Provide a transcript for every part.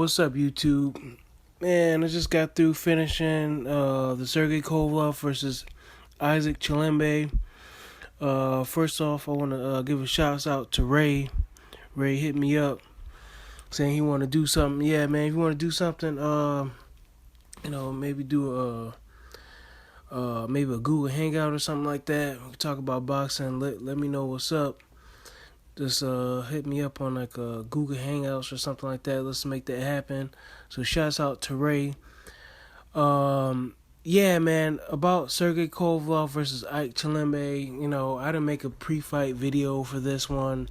what's up, YouTube? Man, I just got through finishing the Sergey Kovalev versus Isaac Chilemba. First off, I want to give a shout out to Ray. Ray hit me up saying he want to do something. Yeah, man, if you want to do something, maybe do maybe a Google Hangout or something like that. We can talk about boxing. Let me know what's up. Just hit me up on like Google Hangouts or something like that. Let's make that happen. So shouts out to Ray. Yeah, man, about Sergey Kovalev versus Ike Chilemba, I didn't make a pre-fight video for this one,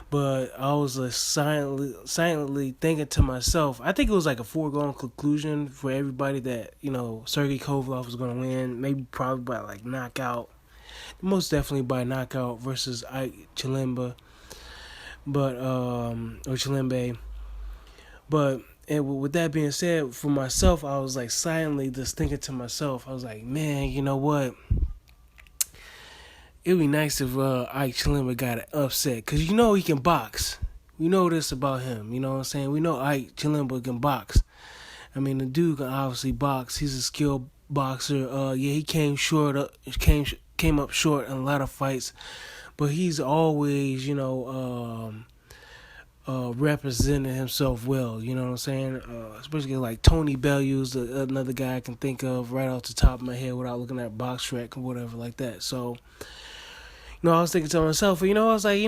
but I was silently thinking to myself, I think it was like a foregone conclusion for everybody that, Sergey Kovalev was going to win, maybe probably by like knockout. Most definitely by knockout versus Ike Chilemba. Or Chilemba. But and with that being said, for myself, I was like silently just thinking to myself, I was like, man, you know what? It'd be nice if Ike Chilemba got an upset, because he can box. We know this about him, you know what I'm saying? We know Ike Chilemba can box. I mean, the dude can obviously box. He's a skilled boxer. He came up short in a lot of fights, but he's always, represented himself well, you know what I'm saying? Especially like Tony Bellew's another guy I can think of right off the top of my head without looking at box track or whatever like that. So, I was thinking to myself, I was like, Ike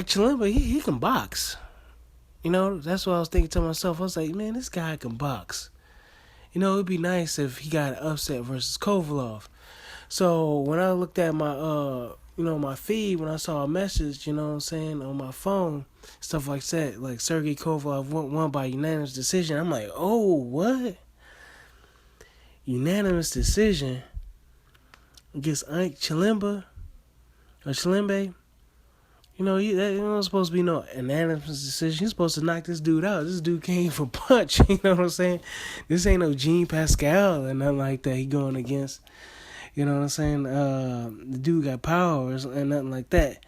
Chilemba, he can box. That's what I was thinking to myself. I was like, man, this guy can box. It'd be nice if he got an upset versus Kovalev. So when I looked at my my feed, when I saw a message, on my phone, stuff like that, like Sergey Kovalev won by unanimous decision. I'm like, oh, what? Unanimous decision against Ike Chilemba or Chilemba? That supposed to be no unanimous decision. He's supposed to knock this dude out. This dude came for punch. You know what I'm saying? This ain't no Gene Pascal or nothing like that he going against. You know what I'm saying? The dude got powers and nothing like that.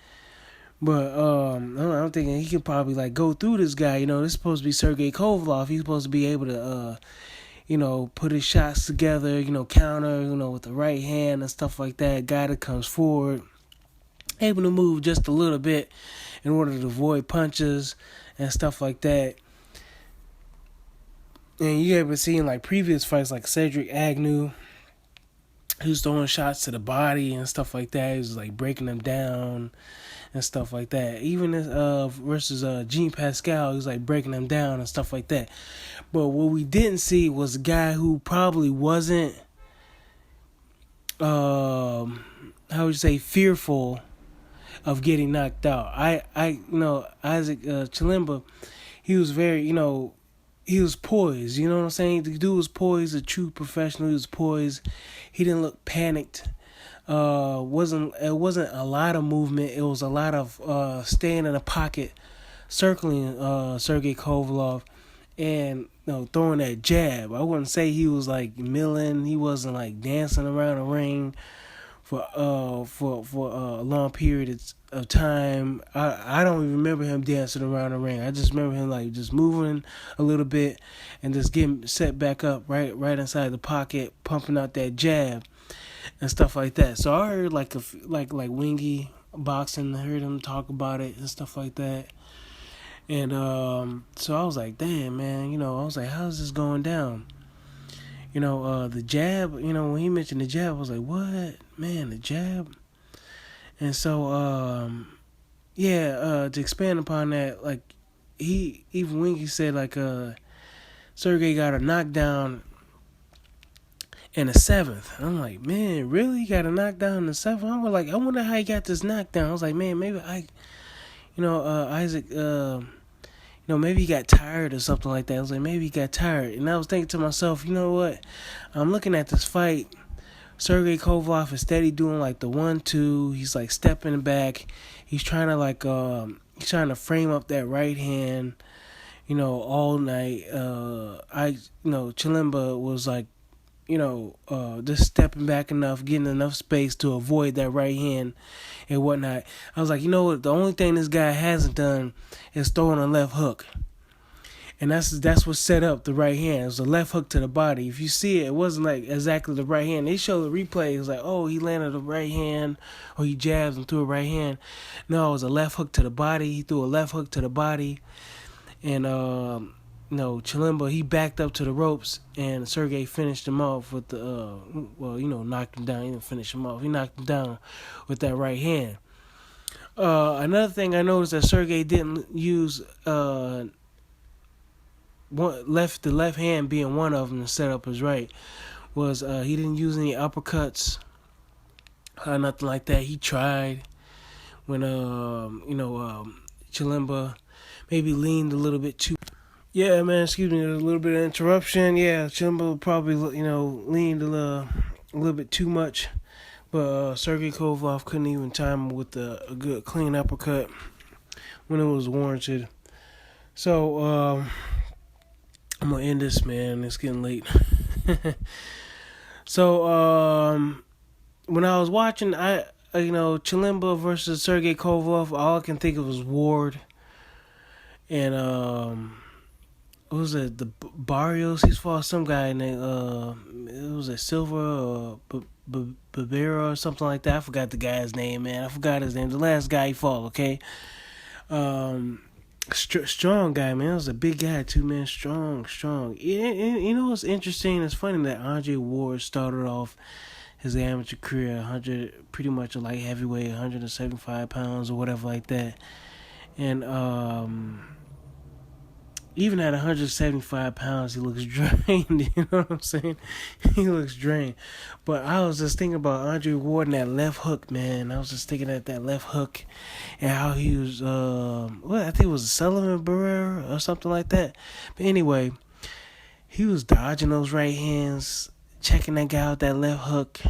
But I'm thinking he could probably like go through this guy. This is supposed to be Sergey Kovalev. He's supposed to be able to, put his shots together. Counter. With the right hand and stuff like that. Guy that comes forward, able to move just a little bit in order to avoid punches and stuff like that. And you ever seen like previous fights like Cedric Agnew? He was throwing shots to the body and stuff like that. He was like breaking them down and stuff like that. Even versus Gene Pascal, he was like breaking them down and stuff like that. But what we didn't see was a guy who probably wasn't, fearful of getting knocked out. Isaac Chilemba, he was very, he was poised, you know what I'm saying? The dude was poised, a true professional. He was poised. He didn't look panicked. It wasn't a lot of movement. It was a lot of staying in a pocket, circling Sergey Kovalev, and throwing that jab. I wouldn't say he was like milling. He wasn't like dancing around the ring for a long period of time. I don't even remember him dancing around the ring. I just remember him like just moving a little bit and just getting set back up right inside the pocket, pumping out that jab and stuff like that. So I heard like Wingy boxing. I heard him talk about it and stuff like that. And so I was like, damn, man, I was like, how's this going down? The jab, when he mentioned the jab, I was like, what? Man, the jab? And so, to expand upon that, like, even Winky said, like, Sergey got a knockdown in the 7th. I'm like, man, really? He got a knockdown in the 7th? I was like, I wonder how he got this knockdown. I was like, man, maybe Isaac, maybe he got tired or something like that. I was like, maybe he got tired. And I was thinking to myself, you know what? I'm looking at this fight. Sergey Kovalev is steady doing like the 1-2. He's like stepping back. He's trying to frame up that right hand, all night. Chilemba was like, just stepping back enough, getting enough space to avoid that right hand and whatnot. I was like, you know what? The only thing this guy hasn't done is throwing a left hook. and that's what set up the right hand. It was a left hook to the body. If you see it, it wasn't like exactly the right hand. They show the replay. It was like, oh, he landed a right hand, or he jabs and threw a right hand. No, it was a left hook to the body. He threw a left hook to the body, and Chilemba, he backed up to the ropes, and Sergey finished him off with the knocked him down. He didn't finish him off. He knocked him down with that right hand. Another thing I noticed that Sergey didn't use the left hand being one of them to set up his right was he didn't use any uppercuts, nothing like that. He tried when Chilemba maybe leaned a little bit too. Yeah, man, excuse me, there's a little bit of interruption. Yeah, Chilemba probably leaned a little bit too much, but Sergey Kovalev couldn't even time him with a good clean uppercut when it was warranted. So I'm gonna end this, man. It's getting late. So when I was watching, Chilemba versus Sergey Kovalev, all I can think of was Ward, and what was it? The Barrios. He's fought some guy named it was a Silva or Barbera or something like that. I forgot the guy's name, man. I forgot his name. The last guy he fought. Okay. Strong guy, man. It was a big guy too, man. Strong. You know what's interesting? It's funny that Andre Ward started off his amateur career 100, pretty much a light heavyweight, 175 pounds or whatever like that, and even at 175 pounds, he looks drained. You know what I'm saying? He looks drained. But I was just thinking about Andre Ward and that left hook, man. I was just thinking at that left hook and how he was, I think it was Sullivan Barrera or something like that. But anyway, he was dodging those right hands, checking that guy out that left hook.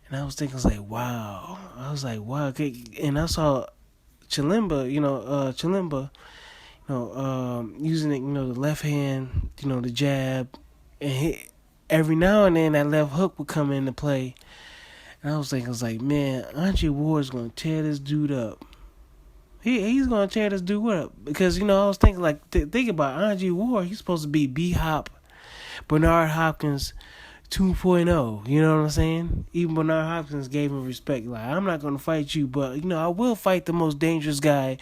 And I was thinking, wow. And I saw Chilemba, using it, the left hand, the jab, and every now and then that left hook would come into play, and I was thinking, man, Andre Ward's gonna tear this dude up. He's gonna tear this dude up because I was thinking think about Andre Ward. He's supposed to be B-Hop, Bernard Hopkins 2.0. You know what I'm saying? Even Bernard Hopkins gave him respect. I'm not gonna fight you, but I will fight the most dangerous guy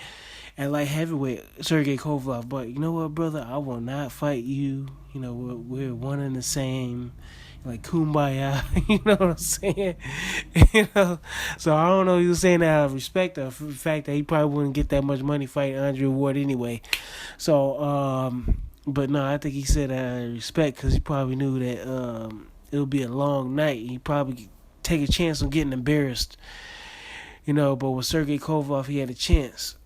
at light heavyweight, Sergey Kovalev. But you know what, brother? I will not fight you. We're one and the same. Like kumbaya. You know what I'm saying? So I don't know if he was saying that out of respect or for the fact that he probably wouldn't get that much money fighting Andre Ward anyway. So, but no, I think he said that out of respect because he probably knew that it would be a long night. He'd probably take a chance on getting embarrassed. But with Sergey Kovalev, he had a chance.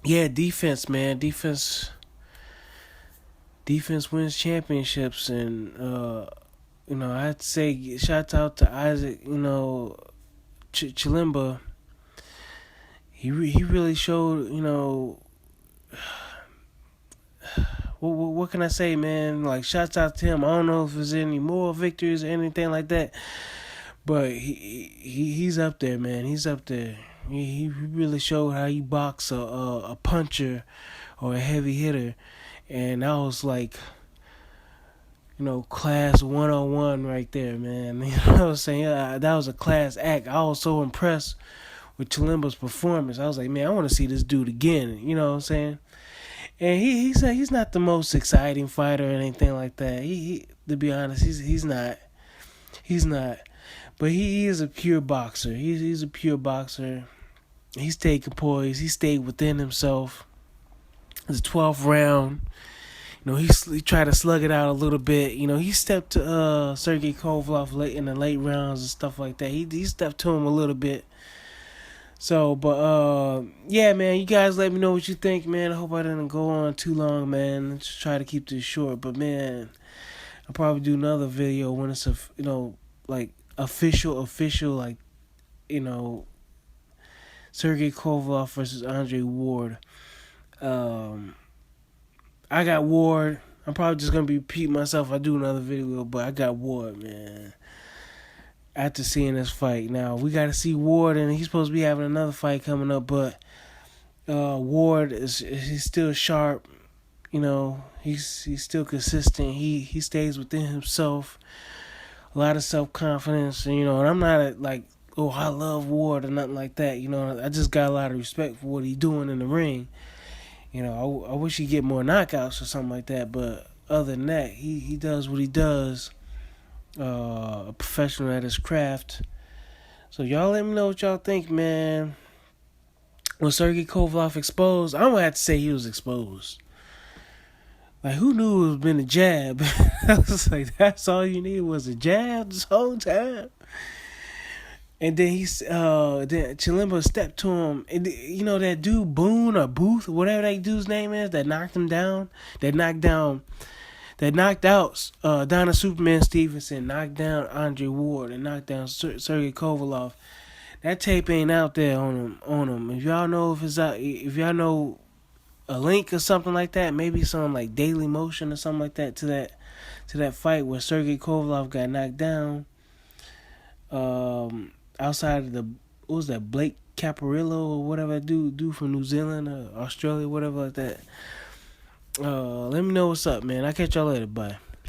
Defense, man. Defense wins championships, and I'd say shout out to Isaac, Chilemba. He really showed, what can I say, man? Shouts out to him. I don't know if there's any more victories or anything like that, but he's up there, man. He's up there. He really showed how you box a puncher or a heavy hitter, and that was class 101 right there, man. You know what I'm saying? That was a class act. I was so impressed with Chilemba's performance. I was like, man, I want to see this dude again. You know what I'm saying? And he said he's not the most exciting fighter or anything like that. He to be honest, he's not. He's not. But he is a pure boxer. He's a pure boxer. He stayed composed. He stayed within himself. It's the 12th round. He tried to slug it out a little bit. He stepped to Sergey Kovalev in the late rounds and stuff like that. He stepped to him a little bit. So, but yeah, man, you guys let me know what you think, man. I hope I didn't go on too long, man. Just try to keep this short. But man, I'll probably do another video when it's official, Sergey Kovalev versus Andre Ward. I got Ward. I'm probably just going to repeat myself if I do another video, but I got Ward, man. After seeing this fight. Now, we got to see Ward, and he's supposed to be having another fight coming up, but Ward he's still sharp. You know, he's still consistent. He stays within himself. A lot of self confidence, and and I'm not like, oh, I love Ward or nothing like that. I just got a lot of respect for what he's doing in the ring. I wish he'd get more knockouts or something like that. But other than that, he does what he does. A professional at his craft. So y'all let me know what y'all think, man. Was Sergey Kovalev exposed? I'm gonna have to say he was exposed. Like, who knew it was been a jab? I was like, that's all you needed was a jab this whole time. And then then Chilemba stepped to him, and that dude Boone or Booth, whatever that dude's name is, that knocked him down, that knocked out Donna Superman Stevenson, knocked down Andre Ward, and knocked down Sergey Kovalev. That tape ain't out there on him. If y'all know if it's out, if y'all know a link or something like that, maybe some like Daily Motion or something like that to that fight where Sergey Kovalev got knocked down. Outside of what was that, Blake Caparillo or whatever that dude from New Zealand or Australia, whatever like that. Let me know what's up, man. I'll catch y'all later. Bye.